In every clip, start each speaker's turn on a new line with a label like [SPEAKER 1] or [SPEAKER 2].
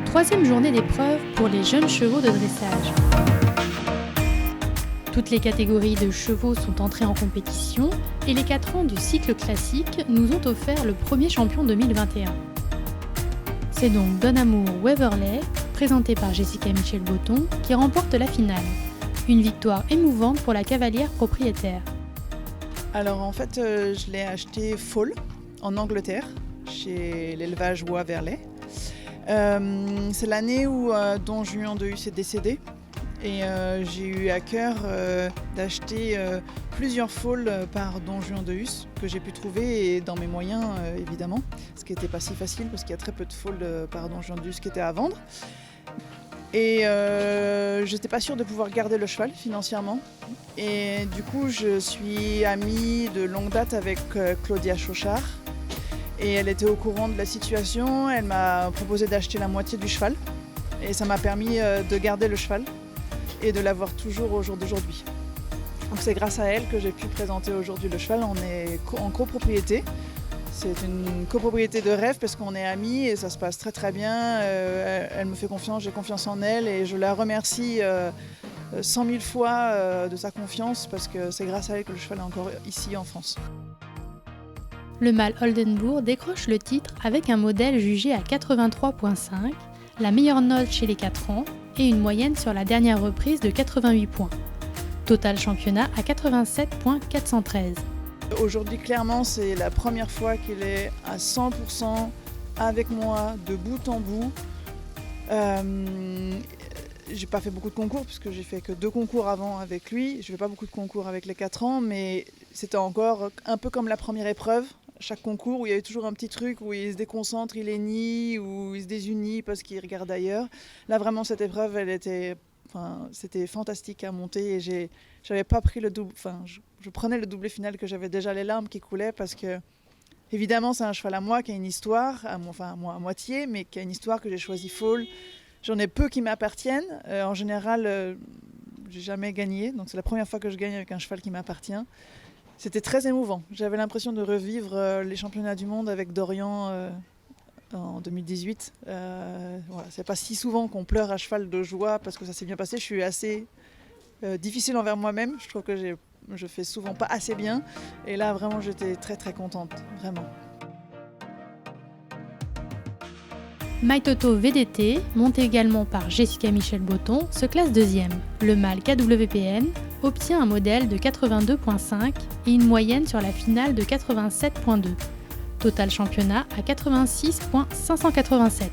[SPEAKER 1] Troisième journée d'épreuve pour les jeunes chevaux de dressage. Toutes les catégories de chevaux sont entrées en compétition et les 4 ans du cycle classique nous ont offert le premier champion 2021. C'est donc Don Amour Waverley, présenté par Jessica Michel-Botton, qui remporte la finale. Une victoire émouvante pour la cavalière propriétaire.
[SPEAKER 2] Alors en fait, je l'ai acheté foal en Angleterre, chez l'élevage Waverley. C'est l'année où Don Juan de Hus est décédé. Et j'ai eu à cœur d'acheter plusieurs foals par Don Juan de Hus que j'ai pu trouver et dans mes moyens évidemment, ce qui n'était pas si facile parce qu'il y a très peu de foals par Don Juan de Hus qui étaient à vendre. Et je n'étais pas sûre de pouvoir garder le cheval financièrement. Et du coup je suis amie de longue date avec Claudia Chauchard. Et elle était au courant de la situation, elle m'a proposé d'acheter la moitié du cheval. Et ça m'a permis de garder le cheval et de l'avoir toujours au jour d'aujourd'hui. Donc c'est grâce à elle que j'ai pu présenter aujourd'hui le cheval. On est en copropriété. C'est une copropriété de rêve parce qu'on est amis et ça se passe très très bien. Elle me fait confiance, j'ai confiance en elle et je la remercie 100 000 fois de sa confiance parce que c'est grâce à elle que le cheval est encore ici en France.
[SPEAKER 1] Le mâle Oldenburg décroche le titre avec un modèle jugé à 83,5, la meilleure note chez les 4 ans et une moyenne sur la dernière reprise de 88 points. Total championnat à 87,413.
[SPEAKER 2] Aujourd'hui, clairement, c'est la première fois qu'il est à 100% avec moi, de bout en bout. J'ai pas fait beaucoup de concours puisque j'ai fait que 2 concours avant avec lui. Je fais pas beaucoup de concours avec les 4 ans, mais c'était encore un peu comme la première épreuve. Chaque concours où il y avait toujours un petit truc où il se déconcentre, il est nie, ou il se désunit parce qu'il regarde ailleurs. Là, vraiment, cette épreuve, c'était fantastique à monter et j'avais pas pris le double. Je prenais le doublé final que j'avais déjà les larmes qui coulaient parce que, évidemment, c'est un cheval à moi qui a une histoire, à moi à moitié, mais qui a une histoire que j'ai choisi foal. J'en ai peu qui m'appartiennent. En général, j'ai jamais gagné, donc c'est la première fois que je gagne avec un cheval qui m'appartient. C'était très émouvant. J'avais l'impression de revivre les championnats du monde avec Dorian en 2018. Voilà, c'est pas si souvent qu'on pleure à cheval de joie parce que ça s'est bien passé. Je suis assez difficile envers moi-même. Je trouve que je fais souvent pas assez bien. Et là, vraiment, j'étais très très contente, vraiment.
[SPEAKER 1] Maitoto VDT, monté également par Jessica Michel-Botton, se classe deuxième. Le mâle KWPN obtient un modèle de 82,5 et une moyenne sur la finale de 87,2. Total championnat à 86,587.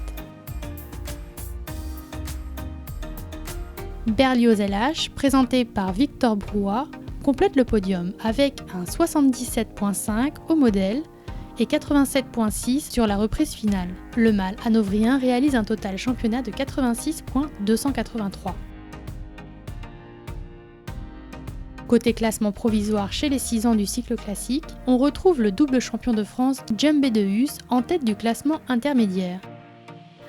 [SPEAKER 1] Berlioz LH, présenté par Victor Brouard, complète le podium avec un 77,5 au modèle et 87,6 sur la reprise finale. Le mâle hanovrien réalise un total championnat de 86,283. Côté classement provisoire chez les 6 ans du cycle classique, on retrouve le double champion de France Jumbé de Hus en tête du classement intermédiaire.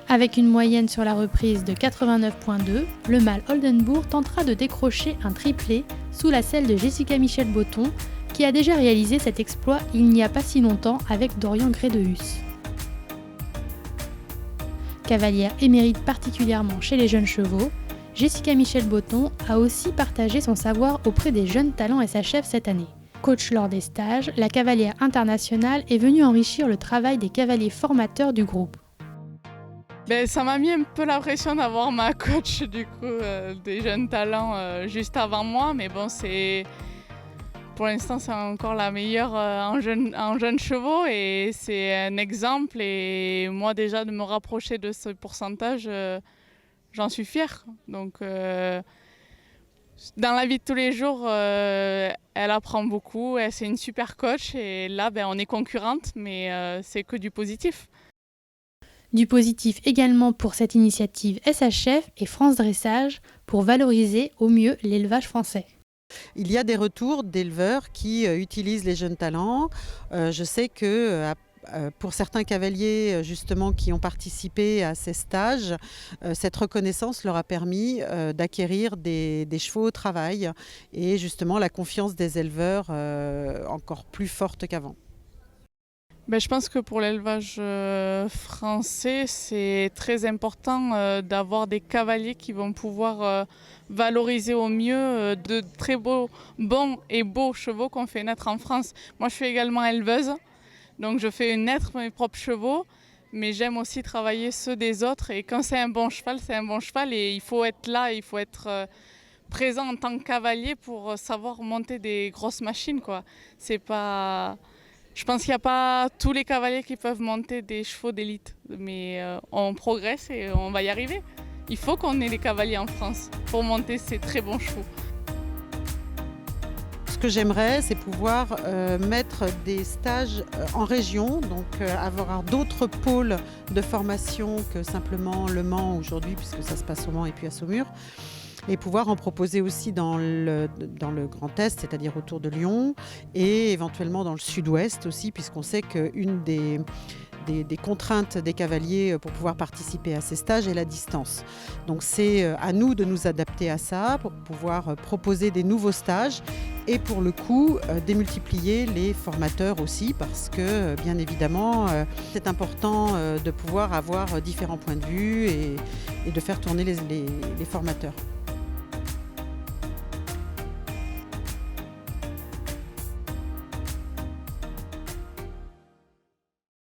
[SPEAKER 1] Avec une moyenne sur la reprise de 89,2, le mâle Oldenburg tentera de décrocher un triplé sous la selle de Jessica Michel-Botton, qui a déjà réalisé cet exploit il n'y a pas si longtemps avec Dorian Gray de Hus. Cavalière émérite particulièrement chez les jeunes chevaux, Jessica Michel-Botton a aussi partagé son savoir auprès des jeunes talents SHF cette année. Coach lors des stages, la cavalière internationale est venue enrichir le travail des cavaliers formateurs du groupe.
[SPEAKER 3] Ça m'a mis un peu la pression d'avoir ma coach des jeunes talents juste avant moi, mais bon, pour l'instant c'est encore la meilleure en jeunes chevaux et c'est un exemple et moi déjà de me rapprocher de ce pourcentage, j'en suis fière. Donc dans la vie de tous les jours, elle apprend beaucoup, c'est une super coach et là on est concurrentes mais c'est que du positif.
[SPEAKER 1] Du positif également pour cette initiative SHF et France Dressage pour valoriser au mieux l'élevage français.
[SPEAKER 4] Il y a des retours d'éleveurs qui utilisent les jeunes talents. Je sais que pour certains cavaliers justement qui ont participé à ces stages, cette reconnaissance leur a permis d'acquérir des chevaux au travail et justement la confiance des éleveurs encore plus forte qu'avant.
[SPEAKER 3] Je pense que pour l'élevage français, c'est très important d'avoir des cavaliers qui vont pouvoir valoriser au mieux de très bons et beaux chevaux qu'on fait naître en France. Moi, je suis également éleveuse, donc je fais naître mes propres chevaux, mais j'aime aussi travailler ceux des autres. Et quand c'est un bon cheval, c'est un bon cheval et il faut être là, il faut être présent en tant que cavalier pour savoir monter des grosses machines, quoi. C'est pas... Je pense qu'il n'y a pas tous les cavaliers qui peuvent monter des chevaux d'élite, mais on progresse et on va y arriver. Il faut qu'on ait des cavaliers en France pour monter ces très bons chevaux.
[SPEAKER 4] Ce que j'aimerais, c'est pouvoir mettre des stages en région, donc avoir d'autres pôles de formation que simplement Le Mans aujourd'hui, puisque ça se passe au Mans et puis à Saumur. Et pouvoir en proposer aussi dans le Grand Est, c'est-à-dire autour de Lyon, et éventuellement dans le Sud-Ouest aussi, puisqu'on sait qu'une des contraintes des cavaliers pour pouvoir participer à ces stages est la distance. Donc c'est à nous de nous adapter à ça pour pouvoir proposer des nouveaux stages et pour le coup démultiplier les formateurs aussi, parce que bien évidemment c'est important de pouvoir avoir différents points de vue et de faire tourner les formateurs.